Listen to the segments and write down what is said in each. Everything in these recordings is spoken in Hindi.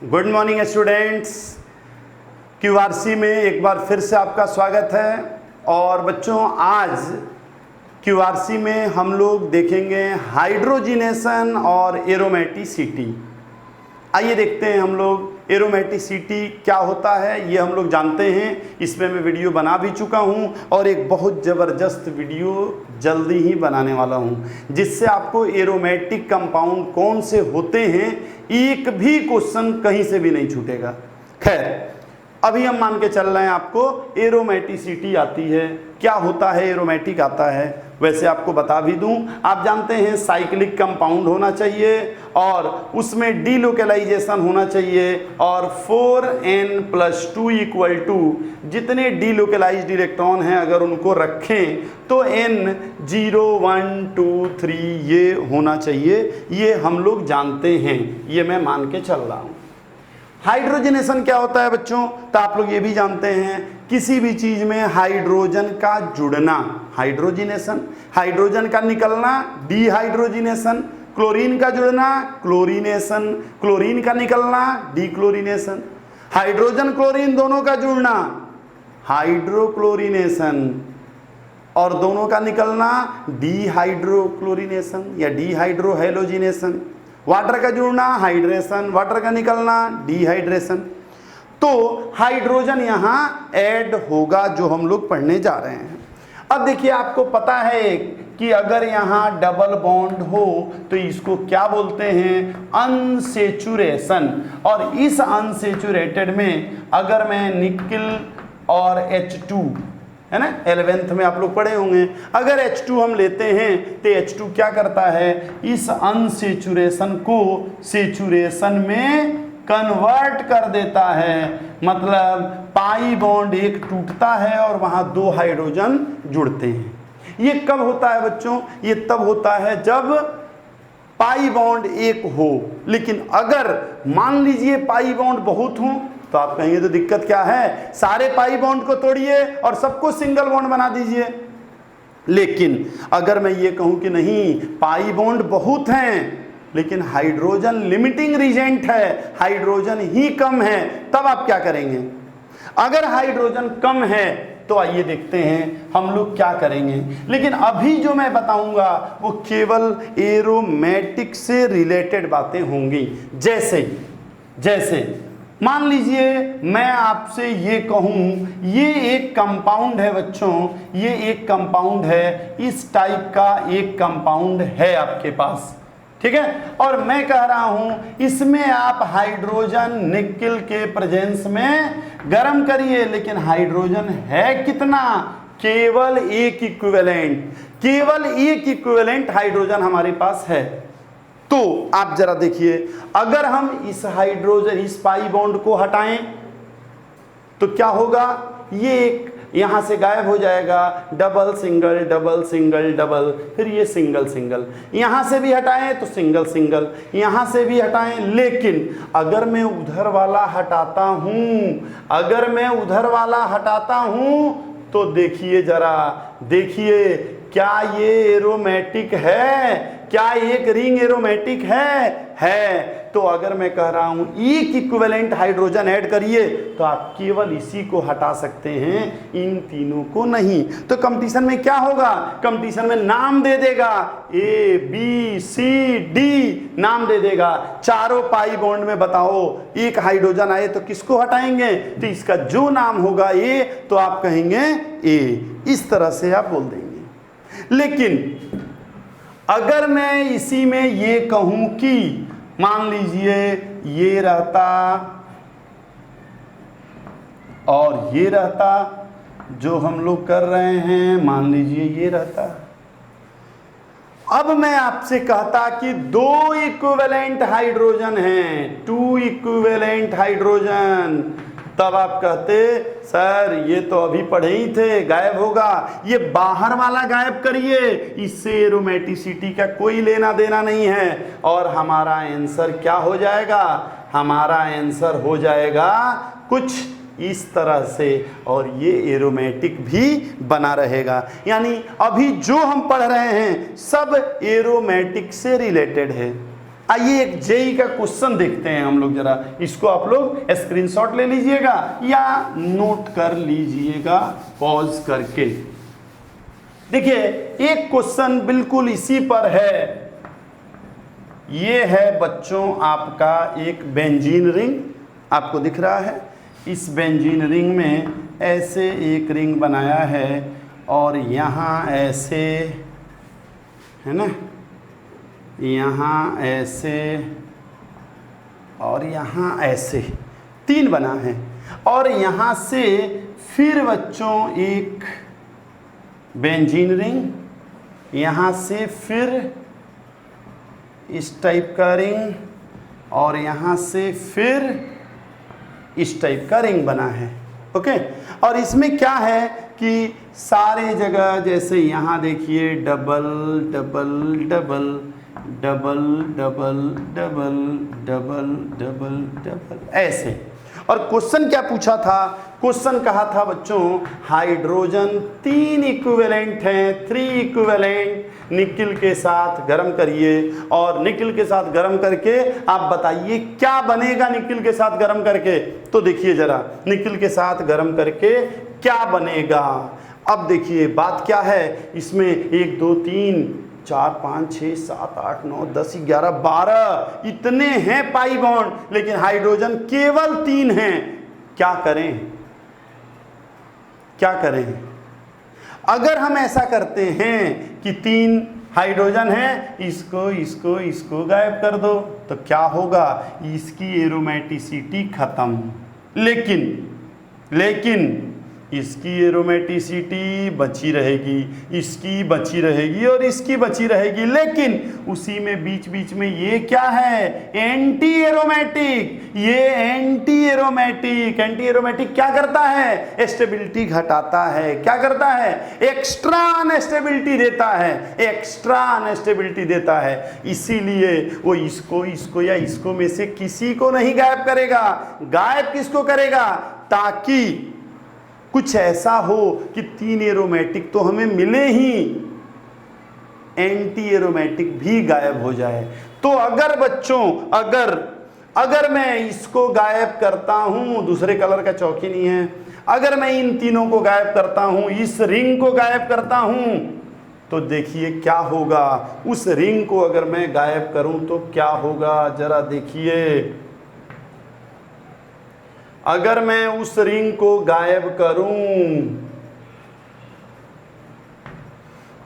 Good morning students. क्यूआरसी में एक बार फिर से आपका स्वागत है। और बच्चों, आज क्यूआरसी में हम लोग देखेंगे हाइड्रोजिनेशन और एरोमेटिसिटी। आइए देखते हैं हम लोग एरोमेटिसिटी क्या होता है, ये हम लोग जानते हैं। इसमें मैं वीडियो बना भी चुका हूँ और एक बहुत ज़बरदस्त वीडियो जल्दी ही बनाने वाला हूँ, जिससे आपको एरोमेटिक कंपाउंड कौन से होते हैं एक भी क्वेश्चन कहीं से भी नहीं छूटेगा। खैर, अभी हम मान के चल रहे हैं आपको एरोमेटिसिटी आती है। क्या होता है? एरोमेटिक आता है। वैसे आपको बता भी दूं, आप जानते हैं साइक्लिक कंपाउंड होना चाहिए और उसमें डीलोकेलाइजेशन होना चाहिए और 4n+2 इक्वल टू जितने डीलोकेलाइज्ड इलेक्ट्रॉन हैं अगर उनको रखें तो n 0 1 2 3 ये होना चाहिए। ये हम लोग जानते हैं, ये मैं मान के चल रहा हूँ। हाइड्रोजनेशन क्या होता है बच्चों? तो आप लोग ये भी जानते हैं, किसी भी चीज में हाइड्रोजन का जुड़ना हाइड्रोजनेशन, हाइड्रोजन का निकलना डीहाइड्रोजनेशन, क्लोरीन का जुड़ना क्लोरीनेशन, क्लोरीन का निकलना डीक्लोरीनेशन, हाइड्रोजन क्लोरीन दोनों का जुड़ना हाइड्रोक्लोरीनेशन और दोनों का निकलना डीहाइड्रोक्लोरीनेशन या डीहाइड्रोहेलोजिनेशन, वाटर का जुड़ना हाइड्रेशन, वाटर का निकलना डिहाइड्रेशन। तो हाइड्रोजन यहाँ ऐड होगा जो हम लोग पढ़ने जा रहे हैं। अब देखिए, आपको पता है कि अगर यहाँ डबल बॉन्ड हो तो इसको क्या बोलते हैं? अनसेचुरेशन। और इस अनसेचुरेटेड में अगर मैं निकल और H2 है ना, 11th में आप लोग पढ़े होंगे, अगर H2 हम लेते हैं तो H2 क्या करता है? इस अनसेचुरेशन को सेचुरेशन में कन्वर्ट कर देता है। मतलब पाई बॉन्ड एक टूटता है और वहां दो हाइड्रोजन जुड़ते हैं। ये कब होता है बच्चों? ये तब होता है जब पाई बॉन्ड एक हो। लेकिन अगर मान लीजिए पाई बॉन्ड बहुत हो तो आप कहेंगे तो दिक्कत क्या है, सारे पाई बॉन्ड को तोड़िए और सबको सिंगल बॉन्ड बना दीजिए। लेकिन अगर मैं ये कहूं कि नहीं, पाई बॉन्ड बहुत हैं लेकिन हाइड्रोजन लिमिटिंग रीजेंट है, हाइड्रोजन ही कम है, तब आप क्या करेंगे? अगर हाइड्रोजन कम है तो आइए देखते हैं हम लोग क्या करेंगे। लेकिन अभी जो मैं बताऊंगा वो केवल एरोमेटिक से रिलेटेड बातें होंगी। जैसे मान लीजिए मैं आपसे ये कहूं, ये एक कंपाउंड है बच्चों, ये एक कंपाउंड है, इस टाइप का एक कंपाउंड है आपके पास, ठीक है। और मैं कह रहा हूं इसमें आप हाइड्रोजन निकल के प्रेजेंस में गर्म करिए, लेकिन हाइड्रोजन है कितना? केवल एक इक्विवेलेंट, केवल एक इक्विवेलेंट हाइड्रोजन हमारे पास है। तो आप जरा देखिए, अगर हम इस हाइड्रोजन इस पाई बॉन्ड को हटाएं तो क्या होगा? ये एक यहां से गायब हो जाएगा, double single double single double, फिर ये सिंगल सिंगल। यहां से भी हटाएं तो सिंगल सिंगल, यहां से भी हटाएं। लेकिन अगर मैं उधर वाला हटाता हूं, अगर मैं उधर वाला हटाता हूं तो देखिए जरा, देखिए क्या ये एरोमेटिक है? क्या एक रिंग एरोमेटिक है। तो अगर मैं कह रहा हूं एक इक्विवेलेंट हाइड्रोजन ऐड करिए तो आप केवल इसी को हटा सकते हैं, इन तीनों को नहीं। तो कंपटीशन में क्या होगा? कंपटीशन में नाम दे देगा, A B C D नाम दे देगा। चारों पाई बॉन्ड में बताओ एक हाइड्रोजन आए तो किसको हटाएंगे? तो इसका जो नाम होगा A, तो आप कहेंगे A। इस तरह से आप बोल देंगे। लेकिन अगर मैं इसी में ये कहूं कि मान लीजिए ये रहता और ये रहता, जो हम लोग कर रहे हैं, मान लीजिए ये रहता। अब मैं आपसे कहता कि दो इक्विवेलेंट हाइड्रोजन हैं, 2 इक्विवेलेंट हाइड्रोजन, तब आप कहते सर ये तो अभी पढ़े ही थे, गायब होगा। ये बाहर वाला गायब करिए, इससे एरोमेटिसिटी का कोई लेना देना नहीं है। और हमारा आंसर क्या हो जाएगा? हमारा आंसर हो जाएगा कुछ इस तरह से, और ये एरोमेटिक भी बना रहेगा। यानी अभी जो हम पढ़ रहे हैं सब एरोमेटिक से रिलेटेड है। आइए एक जेई का क्वेश्चन देखते हैं हम लोग जरा, इसको आप लोग स्क्रीनशॉट ले लीजिएगा या नोट कर लीजिएगा पॉज करके। देखिए एक क्वेश्चन बिल्कुल इसी पर है। ये है बच्चों आपका एक बेंजीन रिंग, आपको दिख रहा है। इस बेंजीन रिंग में ऐसे एक रिंग बनाया है और यहाँ ऐसे है ना, यहाँ ऐसे और यहाँ ऐसे 3 बना है। और यहाँ से फिर बच्चों एक बेंजीन रिंग, यहाँ से फिर इस टाइप का रिंग और यहाँ से फिर इस टाइप का रिंग बना है। ओके, और इसमें क्या है कि सारे जगह जैसे यहाँ देखिए double double double double double double double double double ऐसे। और क्वेश्चन क्या पूछा था? क्वेश्चन कहा था बच्चों हाइड्रोजन 3 इक्विवेलेंट हैं, 3 इक्विवेलेंट निकिल के साथ गर्म करिए और निकिल के साथ गर्म करके आप बताइए क्या बनेगा निकिल के साथ गर्म करके। तो देखिए जरा निकिल के साथ गर्म करके क्या बनेगा। अब देखिए बात क्या है, इसमें 1 2 3 4 5 6 7 8 9 10 11 12 इतने हैं पाई बॉन्ड, लेकिन हाइड्रोजन केवल 3 हैं। क्या करें, क्या करें? अगर हम ऐसा करते हैं कि 3 हाइड्रोजन है, इसको इसको इसको गायब कर दो तो क्या होगा, इसकी एरोमेटिसिटी खत्म। लेकिन इसकी एरोमेटिसिटी बची रहेगी, इसकी बची रहेगी और इसकी बची रहेगी। लेकिन उसी में बीच बीच में ये क्या है, एंटी एरोमेटिक। ये एंटी एरोमेटिक, एंटी एरोमेटिक क्या करता है, स्टेबिलिटी घटाता है। क्या करता है, एक्स्ट्रा अनस्टेबिलिटी देता है, एक्स्ट्रा अनस्टेबिलिटी देता है। इसीलिए वो इसको इसको या इसको में से किसी को नहीं गायब करेगा। गायब किसको करेगा, ताकि कुछ ऐसा हो कि 3 एरोमेटिक तो हमें मिले ही, एंटी एरोमेटिक भी गायब हो जाए। तो अगर बच्चों अगर मैं इसको गायब करता हूं, दूसरे कलर का चौकी नहीं है, अगर मैं इन तीनों को गायब करता हूं, इस रिंग को गायब करता हूं, तो देखिए क्या होगा। उस रिंग को अगर मैं गायब करूं तो क्या होगा, जरा देखिए। अगर मैं उस रिंग को गायब करूं,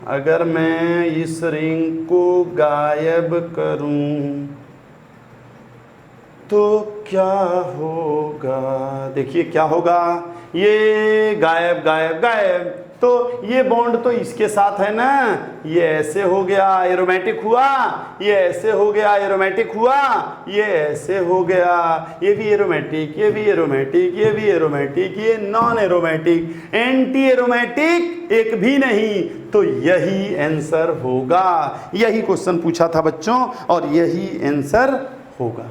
अगर मैं इस रिंग को गायब करूं तो क्या होगा, देखिए क्या होगा। ये गायब गायब गायब, तो ये बॉन्ड तो इसके साथ है ना, ये ऐसे हो गया एरोमेटिक हुआ, ये ऐसे हो गया एरोमेटिक हुआ, ये ऐसे हो गया, ये भी एरोमेटिक, ये भी एरोमेटिक, ये भी एरोमेटिक, ये नॉन एरोमेटिक, एंटी एरोमेटिक एक भी नहीं। तो यही आंसर होगा। यही क्वेश्चन पूछा था बच्चों और यही आंसर होगा।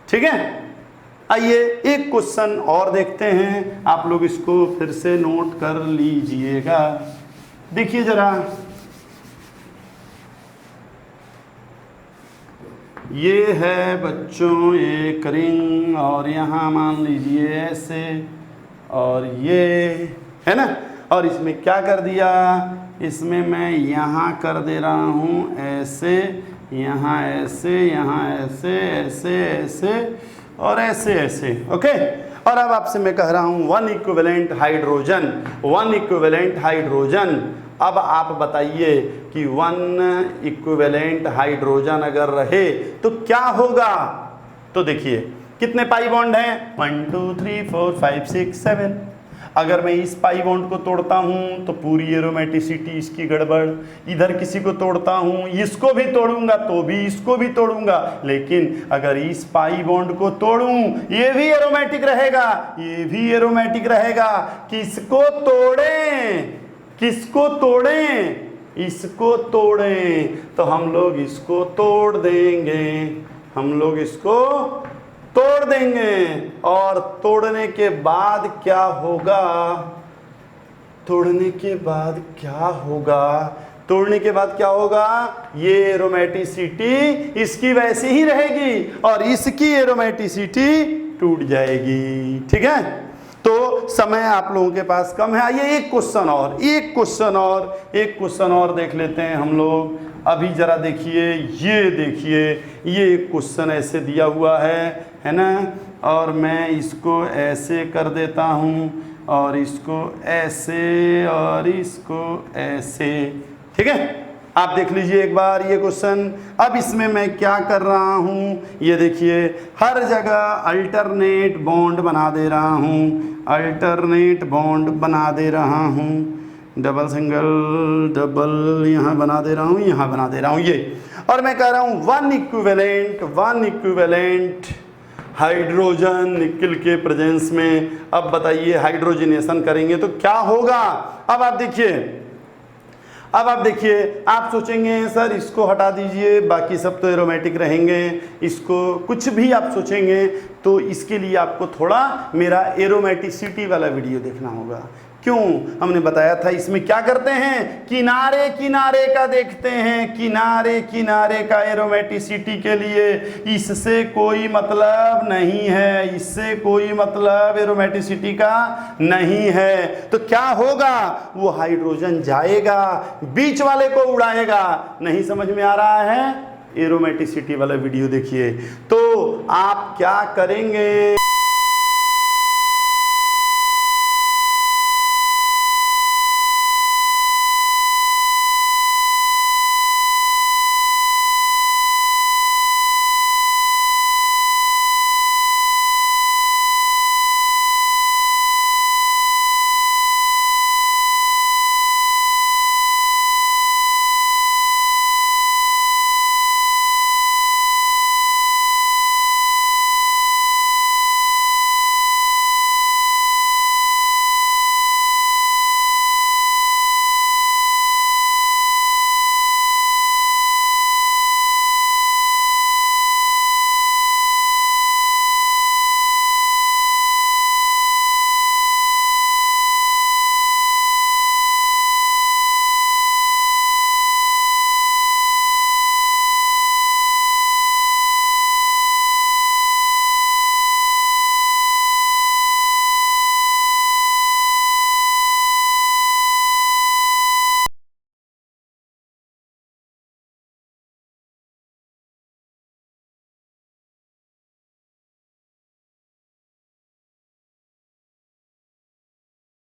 ठीक है, आइए एक क्वेश्चन और देखते हैं। आप लोग इसको फिर से नोट कर लीजिएगा। देखिए जरा, ये है बच्चों एक रिंग और यहाँ मान लीजिए ऐसे, और ये है ना, और इसमें क्या कर दिया, इसमें मैं यहाँ कर दे रहा हूँ ऐसे, यहाँ ऐसे, यहाँ ऐसे, ऐसे ऐसे और ऐसे ऐसे। ओके, और अब आपसे मैं कह रहा हूँ 1 इक्विवेलेंट हाइड्रोजन, 1 इक्विवेलेंट हाइड्रोजन। अब आप बताइए कि 1 इक्विवेलेंट हाइड्रोजन अगर रहे तो क्या होगा। तो देखिए कितने पाई बॉन्ड हैं, 1 2 3 4 5 6 7। अगर मैं इस पाई बॉन्ड को तोड़ता हूं तो पूरी एरोमेटिसिटी इसकी गड़बड़, इधर किसी को तोड़ता हूं, इसको भी तोड़ूंगा तो भी इसको भी तोड़ूंगा। लेकिन अगर इस पाई बॉन्ड को तोड़ूं, ये भी एरोमेटिक रहेगा, ये भी एरोमेटिक रहेगा। किसको तोड़ें, किसको तोड़ें, इसको तोड़ें। तो हम लोग इसको तोड़ देंगे, हम लोग इसको तोड़ देंगे। और तोड़ने के बाद क्या होगा, तोड़ने के बाद क्या होगा, तोड़ने के बाद क्या होगा, ये एरोमेटिसिटी इसकी वैसी ही रहेगी और इसकी एरोमेटिसिटी टूट जाएगी। ठीक है, तो समय आप लोगों के पास कम है। आइए एक क्वेश्चन और देख लेते हैं हम लोग। अभी जरा देखिए, ये एक क्वेश्चन ऐसे दिया हुआ है ना, और मैं इसको ऐसे कर देता हूँ और इसको ऐसे और इसको ऐसे। ठीक है, आप देख लीजिए एक बार ये क्वेश्चन। अब इसमें मैं क्या कर रहा हूँ, ये देखिए, हर जगह अल्टरनेट बॉन्ड बना दे रहा हूँ, डबल सिंगल डबल यहाँ बना दे रहा हूँ ये। और मैं कह रहा हूँ वन इक्विवेलेंट हाइड्रोजन निकल के प्रेजेंस में। अब बताइए हाइड्रोजनेशन करेंगे तो क्या होगा। अब आप देखिए, आप सोचेंगे सर इसको हटा दीजिए, बाकी सब तो एरोमेटिक रहेंगे, इसको कुछ भी आप सोचेंगे, तो इसके लिए आपको थोड़ा मेरा एरोमेटिसिटी वाला वीडियो देखना होगा। क्यों, हमने बताया था इसमें क्या करते हैं, किनारे किनारे का देखते हैं, किनारे का एरोमेटिसिटी के लिए इससे कोई मतलब नहीं है, एरोमेटिसिटी का नहीं है। तो क्या होगा, वो हाइड्रोजन जाएगा, बीच वाले को उड़ाएगा। नहीं समझ में आ रहा है, एरोमेटिसिटी वाला वीडियो देखिए। तो आप क्या करेंगे।